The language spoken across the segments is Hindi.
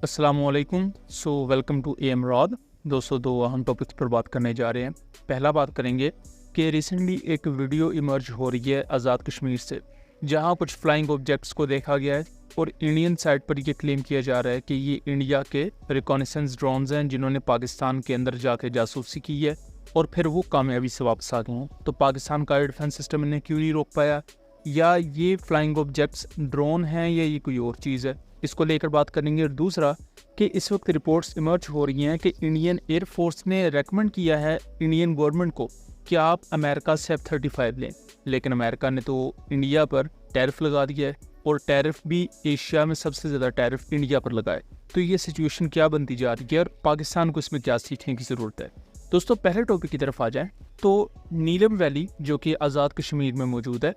अस्सलामुअलैकुम। Welcome to M Rod. दोस्तों, दो अहम टॉपिक्स पर बात करने जा रहे हैं। पहला बात करेंगे कि रिसेंटली एक वीडियो इमर्ज हो रही है आज़ाद कश्मीर से, जहां कुछ फ्लाइंग ऑब्जेक्ट्स को देखा गया है और इंडियन साइड पर यह क्लेम किया जा रहा है कि ये इंडिया के रिकॉनेसेंस ड्रोन्स हैं जिन्होंने पाकिस्तान के अंदर जाके जासूसी की है और फिर वो कामयाबी से वापस आ गए हैं। तो पाकिस्तान का एयर डिफेंस सिस्टम इन्हें क्यों नहीं रोक पाया, या ये फ्लाइंग ऑब्जेक्ट्स ड्रोन हैं या ये कोई और चीज़ है, इसको लेकर बात करेंगे। और दूसरा कि इस वक्त रिपोर्ट्स इमर्ज हो रही हैं कि इंडियन एयरफोर्स ने रेकमेंड किया है इंडियन गवर्नमेंट को कि आप अमेरिका से F-35 लें, लेकिन अमेरिका ने तो इंडिया पर टैरिफ लगा दिया है और टैरिफ भी एशिया में सबसे ज़्यादा टैरिफ इंडिया पर लगाए। तो ये सिचुएशन क्या बनती जा रही है और पाकिस्तान को इसमें क्या सीखने की ज़रूरत है। दोस्तों, पहले टॉपिक की तरफ आ जाएं तो नीलम वैली जो कि आज़ाद कश्मीर में मौजूद है,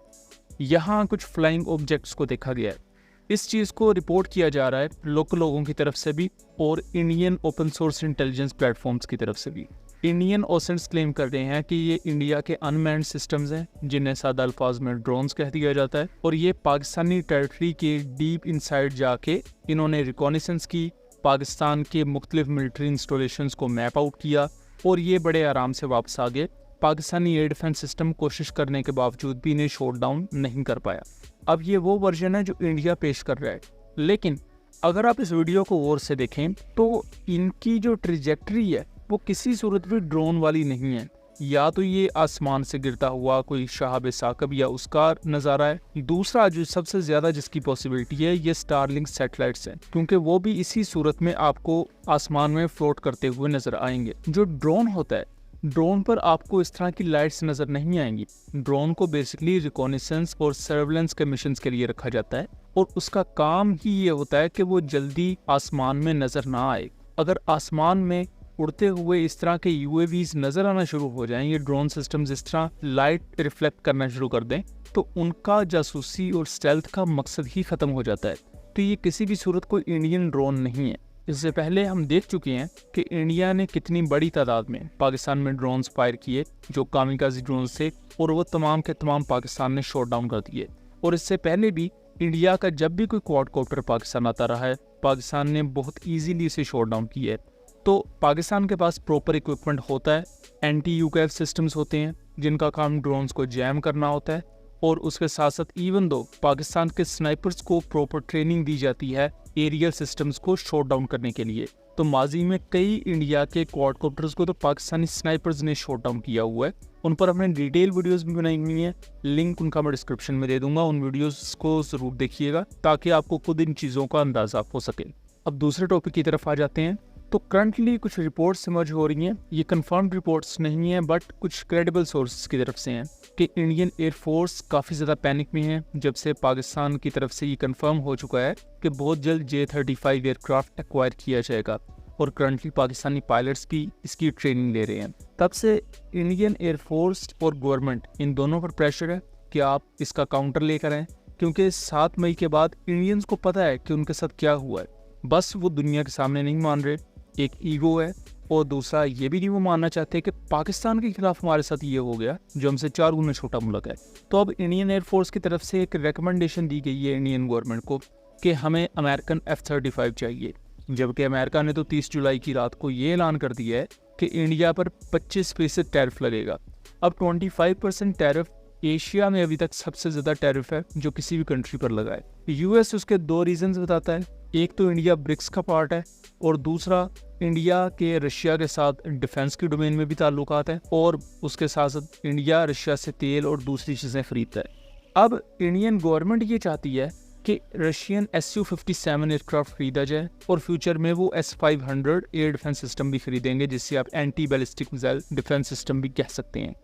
यहाँ कुछ फ्लाइंग ऑब्जेक्ट्स को देखा गया है। इस चीज़ को रिपोर्ट किया जा रहा है लोकल लोगों की तरफ से भी और Indian open source intelligence platforms की तरफ से भी। इंडियन ओसेंट्स क्लेम कर रहे हैं कि ये इंडिया के अनमैन्ड सिस्टम्स हैं जिन्हें सादा अल्फाज में ड्रोन्स कह दिया जाता है, और ये पाकिस्तानी टेरिटरी के डीप इनसाइड जाके इन्होंने रिकॉनिसेंस की, पाकिस्तान के मुख्तलिफ मिलिट्री इंस्टॉलेशंस को मैप आउट किया और ये बड़े आराम से वापस आ गए। पाकिस्तानी एयर डिफेंस सिस्टम कोशिश करने के बावजूद भी इन्हें शॉट डाउन नहीं कर पाया। अब ये वो वर्जन है जो इंडिया पेश कर रहा है, लेकिन अगर आप इस वीडियो को गौर से देखें तो इनकी जो ट्रिजेक्टरी है वो किसी सूरत भी ड्रोन वाली नहीं है। या तो ये आसमान से गिरता हुआ कोई शहाब साकब या उसका नज़ारा है। दूसरा जो सबसे ज़्यादा जिसकी पॉसिबिलिटी है ये स्टारलिंक सैटेलाइट्स हैं, क्योंकि वो भी इसी सूरत में आपको आसमान में फ्लोट करते हुए नजर आएंगे। जो ड्रोन होता है, ड्रोन पर आपको इस तरह की लाइट्स नज़र नहीं आएंगी। ड्रोन को बेसिकली रिकॉनिसेंस और सर्वेलेंस के मिशंस के लिए रखा जाता है और उसका काम ही ये होता है कि वो जल्दी आसमान में नज़र ना आए। अगर आसमान में उड़ते हुए इस तरह के UAVs नज़र आना शुरू हो जाएं, ये ड्रोन सिस्टम्स इस तरह लाइट रिफ्लेक्ट करना शुरू कर दें, तो उनका जासूसी और स्टेल्थ का मकसद ही ख़त्म हो जाता है। तो ये किसी भी सूरत कोई इंडियन ड्रोन नहीं है। इससे पहले हम देख चुके हैं कि इंडिया ने कितनी बड़ी तादाद में पाकिस्तान में ड्रोन्स फायर किए जो कामिकाज़ी ड्रोन्स थे, और वो तमाम के तमाम पाकिस्तान ने शॉट डाउन कर दिए। और इससे पहले भी इंडिया का जब भी कोई क्वाडकॉप्टर पाकिस्तान आता रहा है, पाकिस्तान ने बहुत ईजीली इसे शॉट डाउन किया है। तो पाकिस्तान के पास प्रॉपर इक्विपमेंट होता है, एंटी UCAV सिस्टम्स होते हैं जिनका काम ड्रोन्स को जैम करना होता है, और उसके साथ साथ इवन दो पाकिस्तान के स्नाइपर्स को प्रॉपर ट्रेनिंग दी जाती है एरियल सिस्टम्स को शॉट डाउन करने के लिए। तो माजी में कई इंडिया के क्वाडकॉप्टर्स को तो पाकिस्तानी स्नाइपर्स ने शॉट डाउन किया हुआ है। उन पर हमने डिटेल वीडियोस भी बनाई हुई हैं, लिंक उनका मैं डिस्क्रिप्शन में दे दूंगा। उन वीडियोस को ज़रूर देखिएगा ताकि आपको खुद इन चीज़ों का अंदाज़ा हो सके। अब दूसरे टॉपिक की तरफ आ जाते हैं। तो करंटली कुछ रिपोर्ट्स समझ हो रही हैं, ये कंफर्म्ड रिपोर्ट्स नहीं हैं बट कुछ क्रेडिबल सोर्सेज की तरफ से हैं कि इंडियन एयरफोर्स काफ़ी ज़्यादा पैनिक में है जब से पाकिस्तान की तरफ से ये कंफर्म हो चुका है कि बहुत जल्द J-35 एयरक्राफ्ट एक्वायर किया जाएगा, और करंटली पाकिस्तानी पायलट्स भी इसकी ट्रेनिंग ले रहे हैं। तब से इंडियन एयरफोर्स और गवर्नमेंट इन दोनों पर प्रेशर है कि आप इसका काउंटर लेकर आएँ, क्योंकि 7 मई के बाद इंडियंस को पता है कि उनके साथ क्या हुआ है। बस वो दुनिया के सामने नहीं मान रहे, एक ईगो है, और दूसरा ये भी नहीं वो मानना चाहते कि पाकिस्तान के खिलाफ हमारे साथ ये हो गया जो हमसे 4 गुना छोटा मुल्क है। तो अब इंडियन एयरफोर्स की तरफ से एक रिकमेंडेशन दी गई है इंडियन गवर्नमेंट को कि हमें अमेरिकन F-35 चाहिए, जबकि अमेरिका ने तो 30 जुलाई की रात को ये ऐलान कर दिया है कि इंडिया पर 25% टैरिफ लगेगा। अब 25% टैरिफ एशिया में अभी तक सबसे ज़्यादा टैरिफ है जो किसी भी कंट्री पर लगा है। US उसके 2 रीजंस बताता है, एक तो इंडिया ब्रिक्स का पार्ट है, और दूसरा इंडिया के रशिया के साथ डिफेंस की डोमेन में भी ताल्लुकात है, और उसके साथ साथ इंडिया रशिया से तेल और दूसरी चीज़ें खरीदता है। अब इंडियन गवर्नमेंट ये चाहती है कि रशियन Su-57 एयरक्राफ्ट खरीदा जाए, और फ्यूचर में वो S-500 एयर डिफेंस सिस्टम भी खरीदेंगे जिससे आप anti ballistic missile defence system भी कह सकते हैं,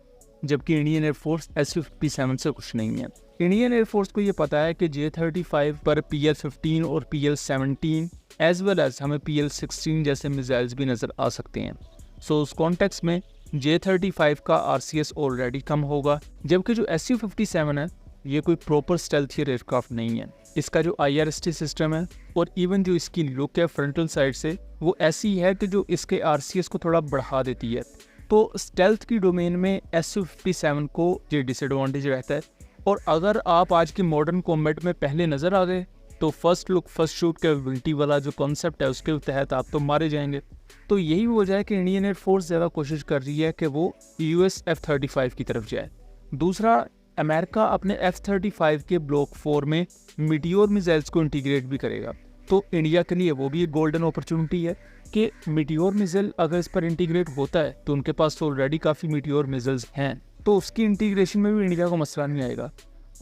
जबकि इंडियन एयरफोर्स Su-57 से कुछ नहीं है। इंडियन एयरफोर्स को ये पता है कि J-35 पर PL-15 और PL-17 एज वेल एज हमें PL-16 जैसे मिसाइल्स भी नज़र आ सकते हैं। सो उस कॉन्टेक्स्ट में J-35 का RCS ऑलरेडी कम होगा, जबकि जो Su-57 है ये कोई प्रॉपर स्टेल्थियर एयरक्राफ्ट नहीं है। इसका जो IRST सिस्टम है और इवन जो इसकी लुक है फ्रंटल साइड से, वो ऐसी है कि जो इसके RCS को थोड़ा बढ़ा देती है। तो स्टेल्थ की डोमेन में Su-57 को ये डिसएडवांटेज रहता है। और अगर आप आज के मॉडर्न कॉम्बैट में पहले नज़र आ गए तो first look first shoot capability वाला जो कॉन्सेप्ट है उसके तहत आप तो मारे जाएंगे। तो यही वजह है कि इंडियन एयरफोर्स ज़्यादा कोशिश कर रही है कि वो US F-35 की तरफ जाए। दूसरा, अमेरिका अपने F-35 के ब्लॉक 4 में मीटियोर मिसाइल्स को इंटीग्रेट भी करेगा। तो इंडिया के लिए वो भी एक गोल्डन अपॉर्चुनिटी है कि मीटियोर मिसाइल अगर इस पर इंटीग्रेट होता है तो उनके पास तो ऑलरेडी काफ़ी मीटियोर मिसाइल्स हैं, तो उसकी इंटीग्रेशन में भी इंडिया को मसला नहीं आएगा।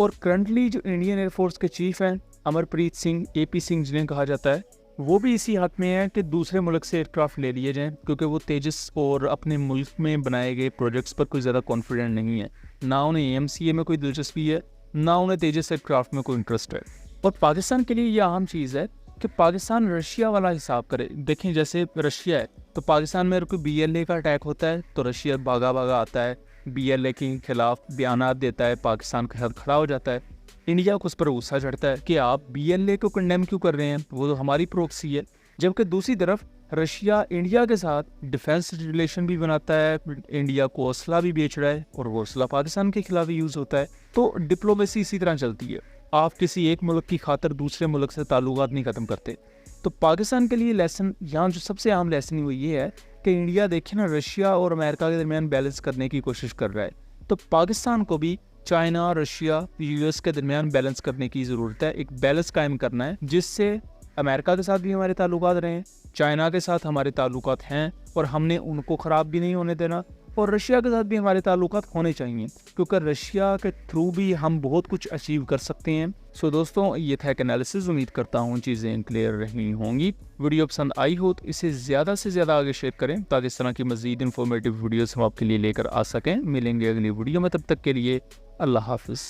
और करंटली जो इंडियन एयरफोर्स के चीफ हैं अमरप्रीत सिंह, AP सिंह जिन्हें कहा जाता है, वो भी इसी हाथ में है कि दूसरे मुल्क से एयरक्राफ्ट ले लिए जाएं, क्योंकि वो तेजस और अपने मुल्क में बनाए गए प्रोजेक्ट्स पर कोई ज़्यादा कॉन्फिडेंट नहीं है। ना उन्हें AMCA में कोई दिलचस्पी है, ना उन्हें तेजस एयरक्राफ्ट में कोई इंटरेस्ट है। और पाकिस्तान के लिए ये अहम चीज़ है कि पाकिस्तान रशिया वाला हिसाब करे। देखें जैसे रशिया है तो पाकिस्तान में अगर कोई BLA का अटैक होता है तो रशिया भागा आता है, BLA के खिलाफ बयानात देता है, पाकिस्तान के साथ खड़ा हो जाता है। इंडिया को उस पर गुस्सा चढ़ता है कि आप BLA को कंडेम क्यों कर रहे हैं, वो तो हमारी प्रोक्सी है। जबकि दूसरी तरफ रशिया इंडिया के साथ डिफेंस रिलेशन भी बनाता है, इंडिया को असला भी बेच रहा है और वो असला पाकिस्तान के खिलाफ यूज़ होता है। तो डिप्लोमेसी इसी तरह चलती है, आप किसी एक मुल्क की खातिर दूसरे मुल्क से ताल्लुकात नहीं ख़त्म करते। तो पाकिस्तान के लिए लेसन यहाँ जो सबसे अहम लेसन वो ये है कि इंडिया देखे ना रशिया और अमेरिका के दरमियान बैलेंस करने की कोशिश कर रहा है, तो पाकिस्तान को भी चाइना, रशिया, US के दरमियान बैलेंस करने की ज़रूरत है। एक बैलेंस कायम करना है जिससे अमेरिका के साथ भी हमारे ताल्लुकात रहें, चाइना के साथ हमारे ताल्लुकात हैं और हमने उनको ख़राब भी नहीं होने देना, और रशिया के साथ भी हमारे ताल्लुकात होने चाहिए, क्योंकि रशिया के थ्रू भी हम बहुत कुछ अचीव कर सकते हैं। सो दोस्तों, ये था एक एनालिसिस। उम्मीद करता हूँ चीज़ें क्लियर रही होंगी। वीडियो पसंद आई हो तो इसे ज़्यादा से ज़्यादा आगे शेयर करें ताकि इस तरह की मज़ीद इन्फॉर्मेटिव वीडियोस हम आपके लिए लेकर आ सकें। मिलेंगे अगली वीडियो में, तब तक के लिए अल्लाह हाफ़िज़।